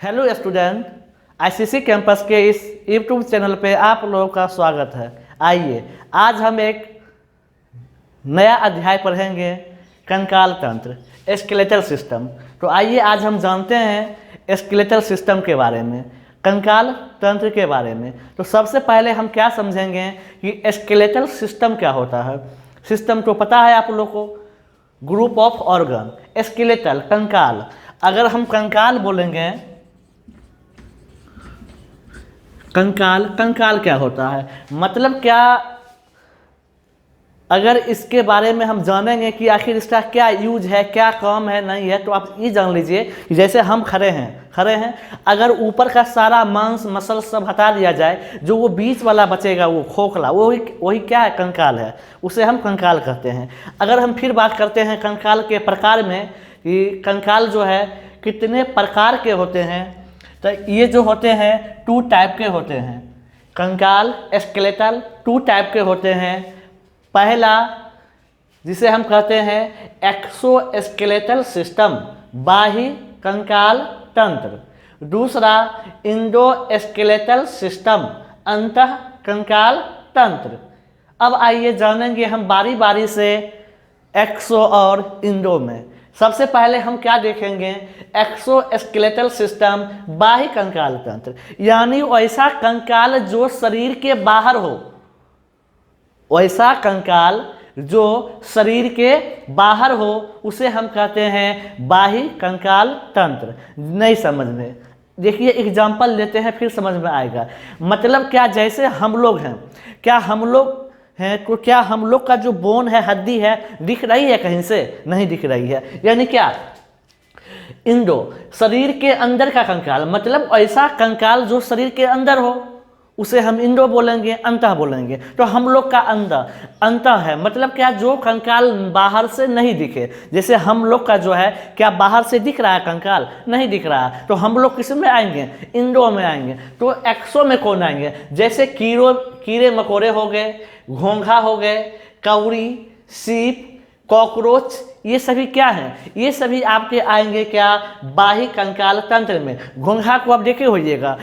Hello student, ICC campus के इस YouTube channel पे आप लोगों का स्वागत है। आइए आज हम एक नया अध्याय पढ़ेंगे, कंकाल तंत्र, स्केलेटल सिस्टम। तो आइए आज हम जानते हैं स्केलेटल सिस्टम के बारे में, कंकाल तंत्र के बारे में। तो सबसे पहले हम क्या समझेंगे कि स्केलेटल सिस्टम क्या होता है। सिस्टम तो पता है आप लोगों को, ग्रुप ऑफ ऑर्गन। स्केलेटल कंकाल, अगर हम कंकाल बोलेंगे, कंकाल कंकाल क्या होता है, मतलब क्या, अगर इसके बारे में हम जानेंगे कि आखिर इसका क्या यूज है, क्या काम है, नहीं है, तो आप ये जान लीजिए कि जैसे हम खड़े हैं, अगर ऊपर का सारा मांस मसल सब हटा दिया जाए, जो वो बीच वाला बचेगा वो खोखला, वही क्या है, कंकाल है, उसे हम कंकाल कहते हैं। अगर हम फिर बात करते हैं कंकाल के प्रकार में कि कंकाल जो है कितने प्रकार के होते हैं, तो ये जो होते हैं 2 टाइप के होते हैं। कंकाल स्केलेटल 2 टाइप के होते हैं। पहला जिसे हम कहते हैं एक्सोस्केलेटल सिस्टम, बाह्य कंकाल तंत्र। दूसरा इंडोस्केलेटल सिस्टम, अंतः कंकाल तंत्र। अब आइए जानेंगे हम बारी बारी से एक्सो और इंडो में। सबसे पहले हम क्या देखेंगे, एक्सोस्केलेटल सिस्टम, बाह्य कंकाल तंत्र, यानी वैसा कंकाल जो शरीर के बाहर हो, वैसा कंकाल जो शरीर के बाहर हो उसे हम कहते हैं बाह्य कंकाल तंत्र। नहीं समझ में, देखिए एग्जाम्पल लेते हैं फिर समझ में आएगा। मतलब क्या, जैसे हम लोग हैं, क्या हम लोग हैं तो क्या हम लोग का जो बोन है, हड्डी है, दिख रही है कहीं से? नहीं दिख रही है। यानी क्या, इंडो शरीर के अंदर का कंकाल, मतलब ऐसा कंकाल जो शरीर के अंदर हो उसे हम इंडो बोलेंगे, अंतः बोलेंगे। तो हम लोग का अंतः है, मतलब क्या, जो कंकाल बाहर से नहीं दिखे। जैसे हम लोग का जो है, क्या बाहर से दिख रहा है कंकाल? नहीं दिख रहा है, तो हम लोग किस में आएंगे? इंडो में आएंगे। तो एक्सो में कौन आएंगे? जैसे कीड़े मकोड़े हो गए, घोंघा हो गए, कौड़ी, सीप, कॉकरोच, ये सभी क्या हैं? ये सभी आपके आएंगे क्या, बाह्य कंकाल तंत्र में। घोंघा को आप देखे होइएगा,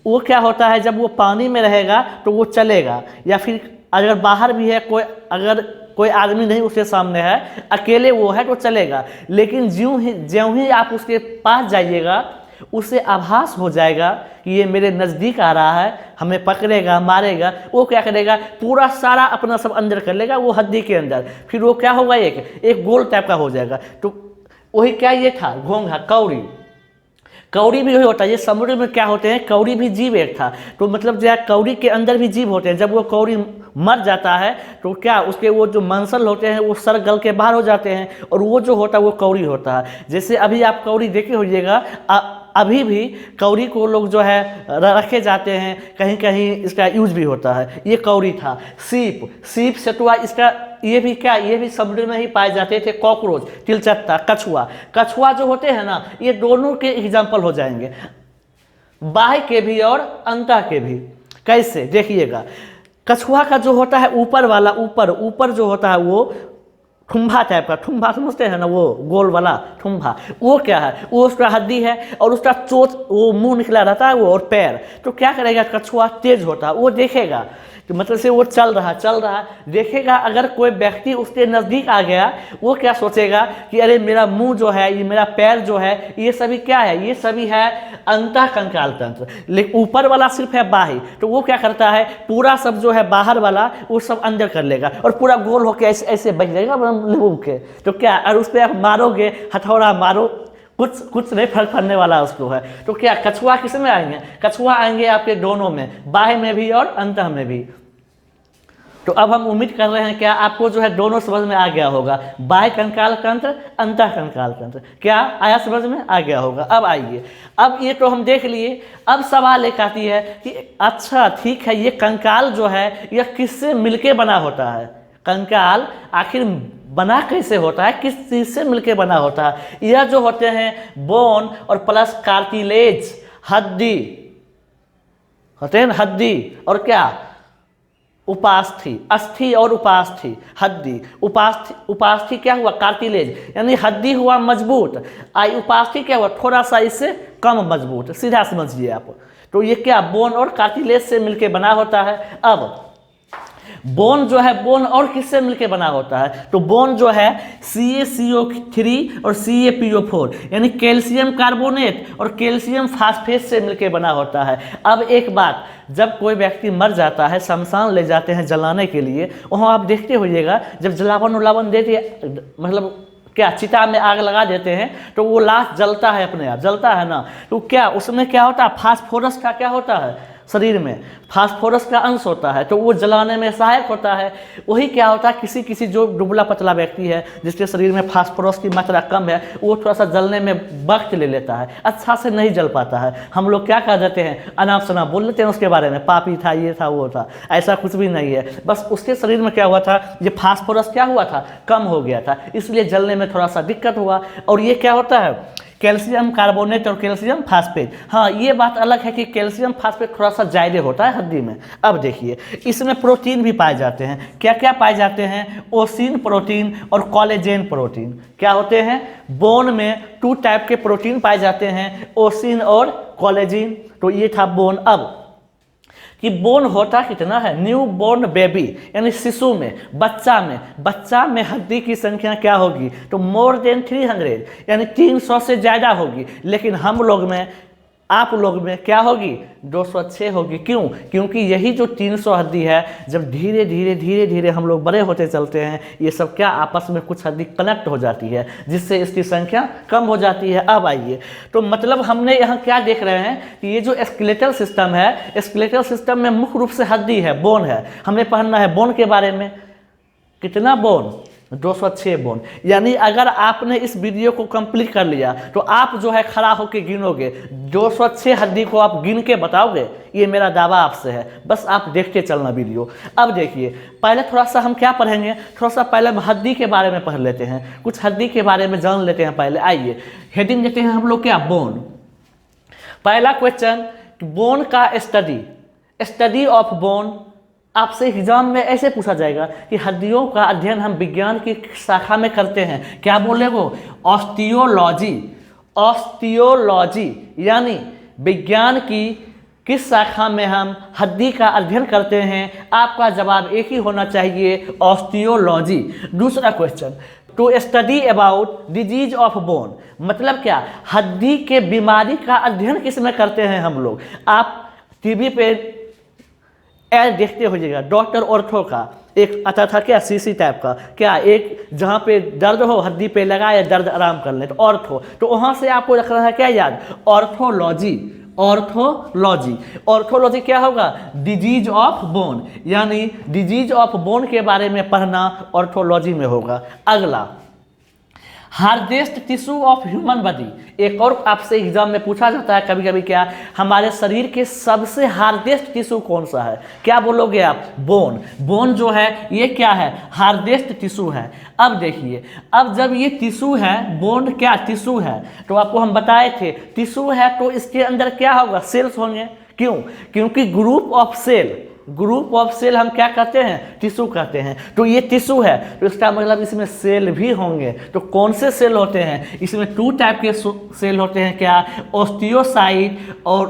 वो क्या होता है, जब वो पानी में रहेगा तो वो चलेगा, या फिर अगर बाहर भी है कोई, अगर कोई आदमी नहीं उसके सामने है, अकेले वो है तो चलेगा। लेकिन ज्यों ही आप उसके पास जाइएगा, उसे आभास हो जाएगा कि ये मेरे नज़दीक आ रहा है, हमें पकड़ेगा, मारेगा। वो क्या करेगा, पूरा सारा अपना सब अंदर कर लेगा वो हड्डी के अंदर। फिर वो क्या होगा, एक गोल टाइप का हो जाएगा। तो वही क्या, ये था घोंघा। कौड़ी भी वही होता है। ये समुद्र में क्या होते हैं, कौड़ी भी जीव एक था। तो मतलब जो है कौड़ी के अंदर भी जीव होते हैं। जब वो कौड़ी मर जाता है तो क्या, उसके वो जो मांसल होते हैं वो सर गल के बाहर हो जाते हैं, और वो जो होता है वो कौड़ी होता है। जैसे अभी आप कौड़ी देखे होइएगा, अभी भी कौड़ी को लोग जो है रखे जाते हैं, कहीं कहीं इसका यूज भी होता है। ये कौड़ी था। सीप सतुआ, इसका ये भी क्या, ये भी समुद्र में ही पाए जाते थे। कॉकरोच, तिलचट्टा, कछुआ जो होते हैं ना, ये दोनों के एग्जाम्पल हो जाएंगे, बाह्य के भी और अंतः के भी। कैसे, देखिएगा, कछुआ का जो होता है ऊपर वाला, ऊपर जो होता है वो ठुम्भा टाइप का, ठुम्भा समझते हैं ना, वो गोल वाला ठुम्भा, वो क्या है, वो उसका हड्डी है, और उसका चोट, वो मुंह निकला रहता है वो, और पैर। तो क्या करेगा, कछुआ तेज होता है, वो देखेगा तो मतलब से वो चल रहा देखेगा। अगर कोई व्यक्ति उसके नज़दीक आ गया, वो क्या सोचेगा कि अरे मेरा मुंह जो है, ये मेरा पैर जो है, ये सभी क्या है, ये सभी है अंतः कंकाल तंत्र। लेकिन ऊपर वाला सिर्फ है बाह्य, तो वो क्या करता है, पूरा सब जो है बाहर वाला वो सब अंदर कर लेगा, और पूरा गोल होकर ऐसे ऐसे बच जाएगा मुंह के। तो क्या, और उस पर आप मारोगे, हथौड़ा मारो, कुछ नहीं फर्क पड़ने वाला उसको है। तो क्या, कछुआ किस में आएंगे? कछुआ आएंगे आपके दोनों में, बाह्य में भी और अंतः में भी। तो अब हम उम्मीद कर रहे हैं क्या आपको जो है दोनों समझ में आ गया होगा, बाह्य कंकाल तंत्र, अंतः कंकाल तंत्र। क्या आया समझ में? आ गया होगा। अब आइए, अब ये तो हम देख लिए। अब सवाल एक आती है कि अच्छा ठीक है, ये कंकाल जो है यह किससे मिलके बना होता है? कंकाल आखिर बना कैसे होता है, किस चीज से मिलके बना होता है? यह जो होते हैं बोन और प्लस कार्टिलेज, हड्डी होते हैं, हड्डी और क्या, उपास्थि, अस्थि और उपास्थि, हड्डी, उपास्थि क्या हुआ, कार्टिलेज, यानी हड्डी हुआ मजबूत, उपास्थि क्या हुआ, थोड़ा सा इससे कम मजबूत, सीधा समझिए आप। तो ये क्या बोन और कार्टिलेज से मिलके बना होता है। अब बोन जो है, बोन और किससे मिलके बना होता है, तो बोन जो है CaCO3 और CaPO4 यानी कैल्शियम कार्बोनेट और कैल्शियम फास्फेट से मिलके बना होता है। अब एक बात, जब कोई व्यक्ति मर जाता है, शमशान ले जाते हैं जलाने के लिए, वहाँ आप देखते होइएगा जब जलावन उलावन देते, मतलब क्या चिता में आग लगा देते हैं तो वो लाश जलता है, अपने आप जलता है ना, तो क्या उसमें क्या होता है, फास्फोरस का क्या होता है, शरीर में फास्फोरस का अंश होता है, तो वो जलाने में सहायक होता है। वही क्या होता है, किसी किसी जो दुबला पतला व्यक्ति है जिसके शरीर में फास्फोरस की मात्रा कम है, वो थोड़ा सा जलने में वक्त ले लेता है, अच्छा से नहीं जल पाता है। हम लोग क्या कह देते हैं, अनाप शनाप बोल लेते हैं उसके बारे में, पापी था, ये था, वो था, ऐसा कुछ भी नहीं है। बस उसके शरीर में क्या हुआ था, ये फास्फोरस क्या हुआ था, कम हो गया था, इसलिए जलने में थोड़ा सा दिक्कत हुआ। और ये क्या होता है, कैल्शियम कार्बोनेट और कैल्शियम फास्फेट। हाँ, ये बात अलग है कि कैल्शियम फास्फेट थोड़ा सा ज़्यादा होता है हड्डी में। अब देखिए, इसमें प्रोटीन भी पाए जाते हैं। क्या क्या पाए जाते हैं, ओसिन प्रोटीन और कोलेजन प्रोटीन। क्या होते हैं, बोन में 2 टाइप के प्रोटीन पाए जाते हैं, ओसिन और कोलेजन। तो ये था बोन। अब कि बोन होता कितना है, न्यू बोर्न बेबी यानी शिशु में, बच्चा में हड्डी की संख्या क्या होगी, तो मोर देन 300 यानी 300 से ज़्यादा होगी। लेकिन हम लोग में, आप लोग में क्या होगी, 206 होगी। क्यों, क्योंकि यही जो 300 हड्डी है, जब धीरे धीरे हम लोग बड़े होते चलते हैं, ये सब क्या आपस में कुछ हड्डी कनेक्ट हो जाती है, जिससे इसकी संख्या कम हो जाती है। अब आइए, तो मतलब हमने यहाँ क्या देख रहे हैं कि ये जो स्केलेटल सिस्टम है, स्केलेटल सिस्टम में मुख्य रूप से हड्डी है, बोन है। हमने पढ़ना है बोन के बारे में, कितना बोन, 206 बोन। यानी अगर आपने इस वीडियो को कंप्लीट कर लिया तो आप जो है खड़ा होकर गिनोगे, 206 हड्डी को आप गिन के बताओगे, ये मेरा दावा आपसे है। बस आप देखते चलना वीडियो। अब देखिए, पहले थोड़ा सा हम क्या पढ़ेंगे, थोड़ा सा पहले हम हड्डी के बारे में पढ़ लेते हैं, कुछ हड्डी के बारे में जान लेते हैं। पहले आइए हेडिंग देते हैं हम लोग, क्या, बोन। पहला क्वेश्चन, बोन का स्टडी ऑफ बोन। आपसे एग्जाम में ऐसे पूछा जाएगा कि हड्डियों का अध्ययन हम विज्ञान की शाखा में करते हैं, क्या बोले वो, ऑस्टियोलॉजी यानी विज्ञान की किस शाखा में हम हड्डी का अध्ययन करते हैं। आपका जवाब एक ही होना चाहिए, ऑस्टियोलॉजी। दूसरा question, to study about disease of bone, मतलब क्या, हड्डी के बीमारी का अध्ययन किस में करते हैं हम लोग। आप टीवी पे ऐड देखते होइएगा, डॉक्टर ऑर्थो का एक आता था, क्या, सीसी टाइप का, क्या, एक जहाँ पे दर्द हो हड्डी पे लगाए, दर्द आराम कर ले, तो ऑर्थो। तो वहाँ से आपको रखना है क्या याद, ऑर्थोलॉजी क्या होगा, डिजीज ऑफ बोन, यानी डिजीज ऑफ बोन के बारे में पढ़ना ऑर्थोलॉजी में होगा। अगला, hardest tissue of human body. एक और आपसे एग्जाम में पूछा जाता है कभी कभी, क्या, हमारे शरीर के सबसे हार्डेस्ट टिश्यू कौन सा है, क्या बोलोगे आप, बोन जो है ये क्या है, हार्डेस्ट टिश्यू है। अब देखिए, अब जब ये टिश्यू है, बोन क्या टिश्यू है, तो आपको हम बताए थे टिश्यू है तो इसके अंदर क्या होगा, सेल्स होंगे। क्यों, क्योंकि ग्रुप ऑफ सेल हम क्या कहते हैं, टिश्यू कहते हैं। तो ये टिश्यू है तो इसका मतलब इसमें सेल भी होंगे। तो कौन से सेल होते हैं, इसमें 2 टाइप के सेल होते हैं, क्या, ऑस्टियोसाइट और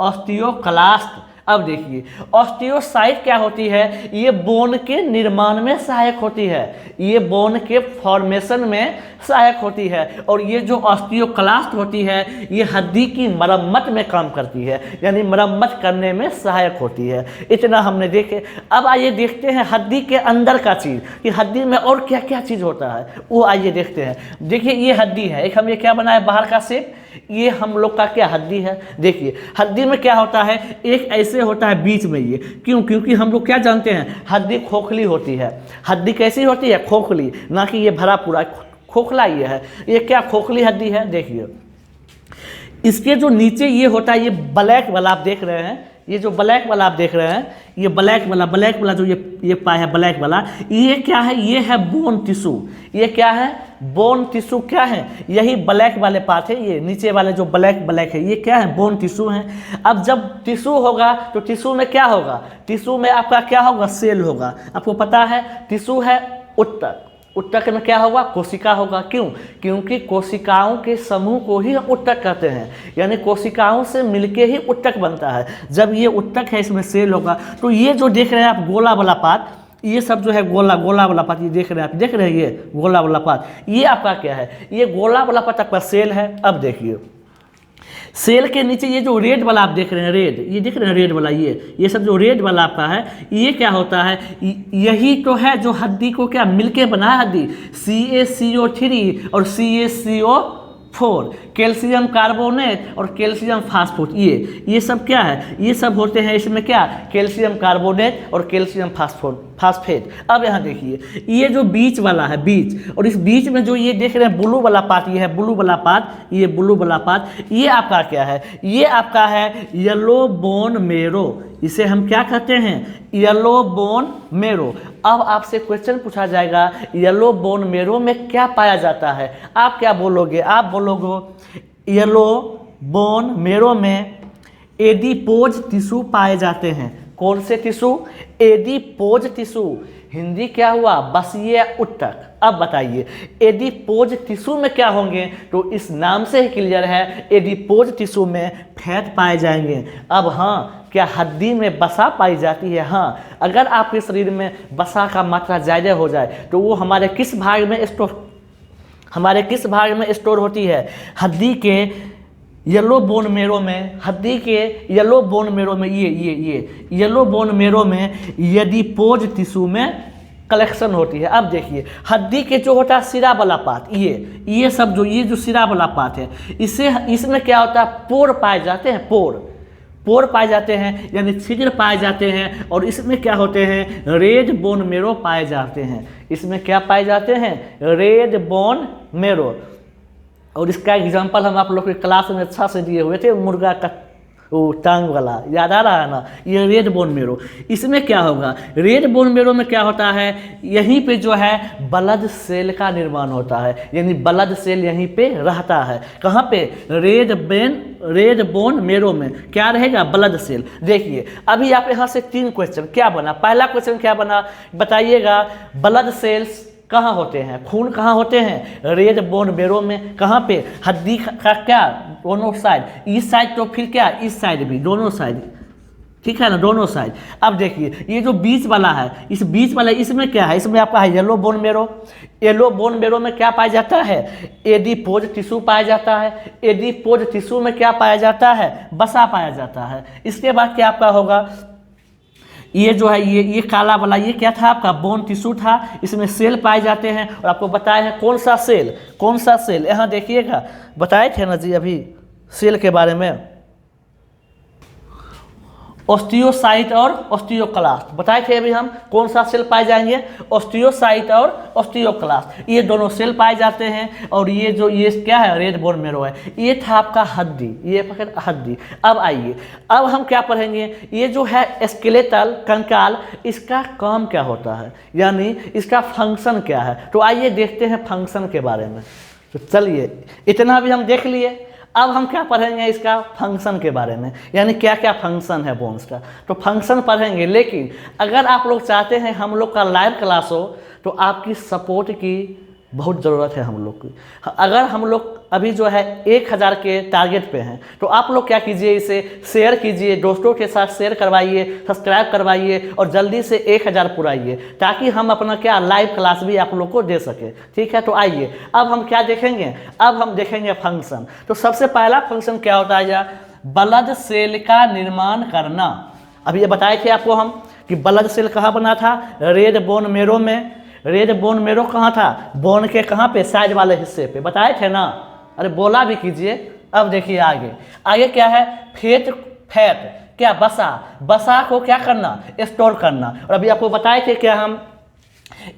ऑस्टियोक्लास्ट। अब देखिए, ऑस्टियोसाइट क्या होती है, ये बोन के निर्माण में सहायक होती है, ये बोन के फॉर्मेशन में सहायक होती है। और ये जो ऑस्टियोक्लास्ट होती है, ये हड्डी की मरम्मत में काम करती है, यानी मरम्मत करने में सहायक होती है। इतना हमने देखे। अब आइए देखते हैं हड्डी के अंदर का चीज़, कि हड्डी में और क्या क्या चीज़ होता है, वो आइए देखते हैं। देखिए, ये हड्डी है, एक हम ये क्या बनाए बाहर का शेप, ये हम लोग का क्या, हड्डी है। देखिए, हड्डी में क्या होता है, एक ऐसे होता है बीच में ये, क्यों, क्योंकि हम लोग क्या जानते हैं, हड्डी खोखली होती है। हड्डी कैसी होती है, खोखली, ना कि ये भरा पूरा, खोखला ये है। ये क्या, खोखली हड्डी है। देखिए, इसके जो नीचे ये होता है, ये ब्लैक वाला आप देख रहे हैं, ये जो ब्लैक वाला आप देख रहे हैं, ये ब्लैक वाला जो ये पाया है ब्लैक वाला, ये क्या है? ये है बोन टिश्यू। ये क्या है? बोन टिश्यू क्या है? यही ब्लैक वाले पार्ट है, ये नीचे वाले जो ब्लैक है, ये क्या है? बोन टिश्यू है। अब जब टिश्यू होगा तो टिश्यू में क्या होगा? टिश्यू में आपका क्या होगा? सेल होगा। आपको पता है टिश्यू है उत्तक, उत्तक में क्या होगा? कोशिका होगा। क्यों? क्योंकि कोशिकाओं के समूह को ही हम उत्तक कहते हैं, यानी कोशिकाओं से मिलके ही उत्तक बनता है। जब ये उत्तक है, इसमें सेल होगा। तो ये जो देख रहे हैं आप गोला वाला पार्ट, ये सब जो है गोला वाला पार्ट, ये देख रहे हैं आप, देख रहे हैं ये गोला वाला पार्ट, ये आपका क्या है? ये गोला वाला पार्ट आपका सेल है। अब देखिए सेल के नीचे ये जो रेड वाला आप देख रहे हैं, रेड, ये देख रहे हैं रेड वाला, ये सब जो रेड वाला आपका है, ये क्या होता है? यही तो है जो हड्डी को क्या मिलके बना है हड्डी, CaCO3 और CaCO4, कैल्शियम कार्बोनेट और कैल्शियम फास्फेट। ये सब क्या है? ये सब होते हैं इसमें क्या? कैल्शियम कार्बोनेट और कैल्शियम फास्फेट। अब यहाँ देखिए ये जो बीच वाला है, बीच, और इस बीच में जो ये देख रहे हैं ब्लू वाला पार्ट, ये है ब्लू वाला पार्ट, ये ब्लू वाला पार्ट, ये आपका क्या है? ये आपका है येलो बोन मेरो। इसे हम क्या कहते हैं? Yellow bone marrow. अब आपसे क्वेश्चन पूछा जाएगा येलो बोन मेरो में क्या पाया जाता है? आप क्या बोलोगे? आप बोलोगे येलो बोन मेरो में एडिपोज टिश्यू पाए जाते हैं। कौन से टिश्यू? Adipose tissue. हिंदी क्या हुआ? बसीय उत्तक। अब बताइए एडिपोज टिश्यू में क्या होंगे? तो इस नाम से ही क्लियर है, एडिपोज टिश्यू में फैट पाए जाएंगे। अब हाँ, क्या हड्डी में वसा पाई जाती है? हाँ, अगर आपके शरीर में वसा का मात्रा ज़्यादा हो जाए तो वो हमारे किस भाग में स्टोर होती है? हड्डी के येलो बोन मेरो में, हड्डी के येलो बोन मेरो में, ये येलो बोन मेरो में एडिपोज टिश्यू में कलेक्शन होती है। अब देखिए हड्डी के जो होता है सिरा वाला पार्ट, ये सब जो ये जो सिरा वाला पार्ट है, इसमें क्या होता है? पोर पाए जाते हैं, पोर पाए जाते हैं, यानी छिद्र पाए जाते हैं। और इसमें क्या होते हैं? रेड बोन मेरो पाए जाते हैं। इसमें क्या पाए जाते हैं? Red bone marrow. और इसका एग्जांपल हम आप लोग के क्लास में अच्छा से दिए हुए थे, मुर्गा का वो टांग वाला, याद आ रहा है ना? ये रेड बोन मेरो। इसमें क्या होगा? रेड बोन मेरो में क्या होता है? यहीं पे जो है ब्लड सेल का निर्माण होता है, यानी ब्लड सेल यहीं पे रहता है। कहाँ पे? रेड बोन मेरो में क्या रहेगा? Blood cell. देखिए अभी आप यहाँ से 3 क्वेश्चन क्या बना? पहला क्वेश्चन क्या बना बताइएगा? ब्लड सेल्स कहाँ होते हैं? खून कहाँ होते हैं? रेड बोन मेरो में। कहाँ पे? हड्डी का क्या? दोनों साइड, इस साइड तो फिर क्या? इस साइड भी, दोनों साइड, ठीक है ना? दोनों साइड। अब देखिए ये जो बीच वाला है, इस बीच वाला इसमें क्या है? इसमें आपका है yellow bone marrow. Yellow bone marrow में क्या पाया जाता है? एडिपोज टिश्यू पाया जाता है। एडिपोज टिश्यू में क्या पाया जाता है? वसा पाया जाता है। इसके बाद क्या आपका होगा? ये जो है ये काला वाला, ये क्या था आपका? बोन टिश्यू था। इसमें सेल पाए जाते हैं और आपको बताए हैं कौन सा सेल, यहाँ देखिएगा बताए थे ना जी अभी सेल के बारे में, ऑस्टियोसाइट और ऑस्टियोक्लास्ट बताए थे अभी हम। कौन सा सेल पाए जाएंगे? ऑस्टियोसाइट और ऑस्टियोक्लास्ट, ये दोनों सेल पाए जाते हैं। और ये जो ये क्या है? रेड बोन मेरो है। ये था आपका हड्डी, ये पकड़ हड्डी। अब आइए, अब हम क्या पढ़ेंगे? ये जो है स्केलेटल कंकाल, इसका काम क्या होता है, यानी इसका फंक्शन क्या है? तो आइए देखते हैं फंक्शन के बारे में। तो चलिए इतना भी हम देख लिए, अब हम क्या पढ़ेंगे? इसका फंक्शन के बारे में, यानी क्या क्या फंक्शन है बोन्स का, तो फंक्शन पढ़ेंगे। लेकिन अगर आप लोग चाहते हैं हम लोग का लाइव क्लास हो तो आपकी सपोर्ट की बहुत ज़रूरत है हम लोग की। अगर हम लोग अभी जो है 1000 के टारगेट पे हैं तो आप लोग क्या कीजिए? इसे शेयर कीजिए, दोस्तों के साथ शेयर करवाइए, सब्सक्राइब करवाइए और जल्दी से 1000 पुराइए, ताकि हम अपना क्या लाइव क्लास भी आप लोग को दे सके। ठीक है, तो आइए अब हम क्या देखेंगे? अब हम देखेंगे फंक्शन। तो सबसे पहला फंक्शन क्या होता है? ब्लड सेल का निर्माण करना। अभी ये बताए थे आपको हम कि ब्लड सेल कहाँ बना था? रेड बोन मेरो में। रेड बोन मेरो कहाँ था? बोन के कहाँ पे? साइड वाले हिस्से पे, बताए थे ना? अरे बोला भी कीजिए। अब देखिए आगे क्या है? फैट क्या? बसा को क्या करना? स्टोर करना। और अभी आपको बताए थे क्या हम?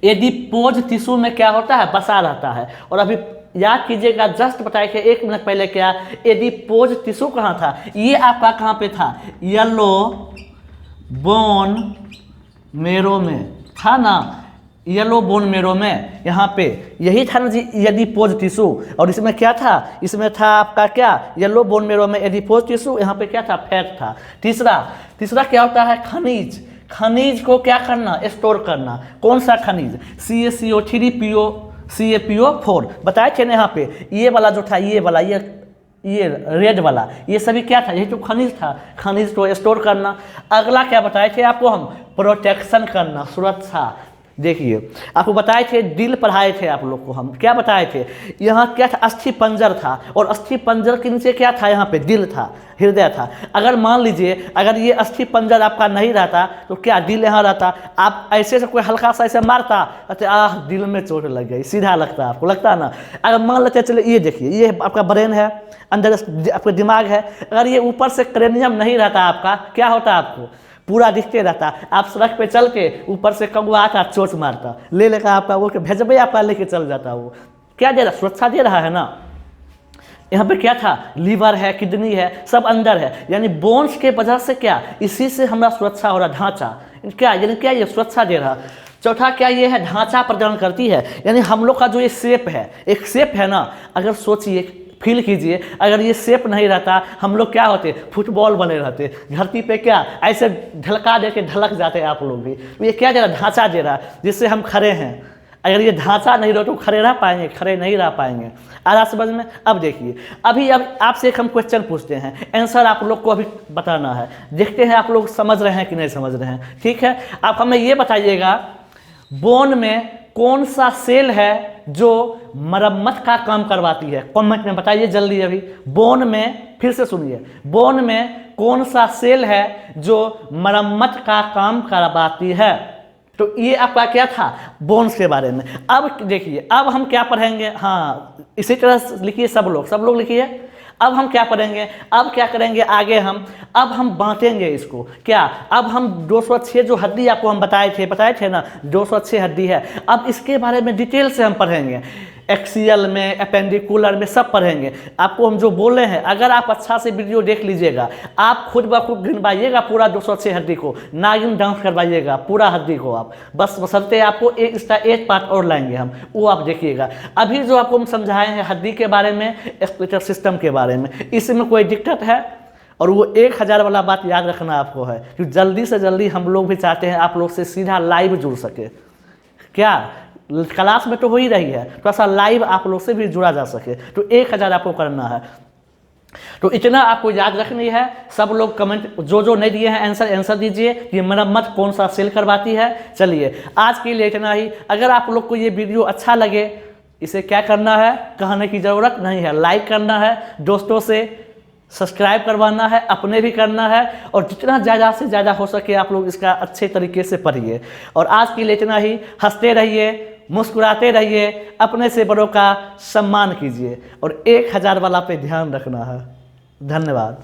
एडिपोज टिश्यू में क्या होता है? बसा रहता है। और अभी याद कीजिएगा, जस्ट बताए थे 1 मिनट पहले क्या, एडिपोज टिश्यू कहाँ था, ये आपका कहाँ पे था, येलो बोन मेरो में था ना, येलो बोन मेरो में, यहाँ पे यही था ना जी एडिपोज टिश्यू। और इसमें क्या था, इसमें था आपका क्या, येलो बोन मेरो में एडिपोज टिश्यू, यहाँ पे क्या था, फैट था। तीसरा क्या होता है, खनिज। खनिज को क्या करना, स्टोर करना। कौन सा खनिज, CaCO3 CaPO4 बताए थे ना यहाँ पे, ये वाला जो था, ये वाला, ये रेड वाला, ये सभी क्या था, यही तो खनिज था। खनिज को स्टोर करना। अगला क्या बताए थे आपको हम, प्रोटेक्शन करना, सुरक्षा। देखिए आपको बताए थे, दिल पढ़ाए थे आप लोग को हम, क्या बताए थे, यहाँ क्या था, अस्थि पंजर था, और अस्थि पंजर के नीचे क्या था, यहाँ पे दिल था, हृदय था। अगर मान लीजिए अगर ये अस्थि पंजर आपका नहीं रहता तो क्या दिल यहाँ रहता, आप ऐसे से कोई हल्का सा ऐसे मारता, अच्छा दिल में चोट लग गई, सीधा लगता, आपको लगता है ना। अगर मान लेते चले, ये देखिए, ये आपका ब्रेन है, अंदर आपका दिमाग है, अगर ये ऊपर से क्रेनियम नहीं रहता आपका, क्या होता आपको, पूरा दिखते रहता, आप सड़क पे चल के ऊपर से कौवा आता, चोट मारता, ले लेकर आपका वो भेजबे आपका लेके चल जाता। वो क्या दे रहा, सुरक्षा दे रहा है ना। यहाँ पे क्या था, लीवर है, किडनी है, सब अंदर है, यानी बोन्स के वजह से क्या, इसी से हमारा सुरक्षा हो रहा, ढांचा क्या, यानी क्या ये सुरक्षा दे रहा। चौथा क्या ये है, ढांचा प्रदान करती है, यानी हम लोग का जो ये शेप है, एक शेप है ना, अगर सोचिए, फील कीजिए, अगर ये शेप नहीं रहता, हम लोग क्या होते, फुटबॉल बने रहते, धरती पे क्या ऐसे ढलका दे के ढलक जाते आप लोग भी। ये क्या दे रहा, ढांचा दे रहा, जिससे हम खड़े हैं। अगर ये ढांचा नहीं रहो तो खड़े रह पाएंगे, खड़े नहीं रह पाएंगे। आ रहा समझ में। अब देखिए, अब आपसे एक हम क्वेश्चन पूछते हैं, आंसर आप लोग को अभी बताना है, देखते हैं आप लोग समझ रहे हैं कि नहीं समझ रहे हैं। ठीक है, आप हमें ये बताइएगा, बोन में कौन सा सेल है जो मरम्मत का काम करवाती है, कमेंट में बताइए जल्दी। अभी बोन में, फिर से सुनिए, बोन में कौन सा सेल है जो मरम्मत का काम करवाती है। तो ये आपका क्या था, बोन्स के बारे में। अब देखिए, अब हम क्या पढ़ेंगे, हाँ इसी तरह लिखिए, सब लोग लिखिए। अब हम क्या पढ़ेंगे, अब क्या करेंगे आगे अब हम बांटेंगे इसको, क्या, अब हम 206 जो हड्डी आपको हम बताए थे ना, 206 हड्डी है। अब इसके बारे में डिटेल से हम पढ़ेंगे, एक्सियल में, एपेंडिकुलर में, सब पढ़ेंगे। आपको हम जो बोले हैं, अगर आप अच्छा से वीडियो देख लीजिएगा, आप खुद ब खुद गिनवाइएगा पूरा 206 हड्डी को, नागिन डांस करवाइएगा पूरा हड्डी को आप, बस बसरते आपको इसका एक पार्ट और लाएंगे हम, वो आप देखिएगा। अभी जो आपको हम समझाए हैं हड्डी के बारे में, स्प्लिटर सिस्टम के बारे में, इसमें कोई दिक्कत है, और वो 1000 वाला बात याद रखना आपको है कि जल्दी से जल्दी हम लोग भी चाहते हैं आप लोग से सीधा लाइव जुड़ सके। क्या क्लास में तो हो ही रही है, थोड़ा सा लाइव आप लोग से भी जुड़ा जा सके, तो 1000 आपको करना है। तो इतना आपको याद रखनी है। सब लोग कमेंट जो नहीं दिए हैं आंसर दीजिए कि मरम्मत कौन सा सेल करवाती है। चलिए आज के लिए इतना ही। अगर आप लोग को ये वीडियो अच्छा लगे, इसे क्या करना है, कहने की ज़रूरत नहीं है, लाइक करना है, दोस्तों से सब्सक्राइब करवाना है, अपने भी करना है, और जितना ज़्यादा से ज़्यादा हो सके आप लोग इसका अच्छे तरीके से पढ़िए। और आज के लिए इतना ही। हंसते रहिए, मुस्कुराते रहिए, अपने से बड़ों का सम्मान कीजिए, और 1000 वाला पे ध्यान रखना है। धन्यवाद।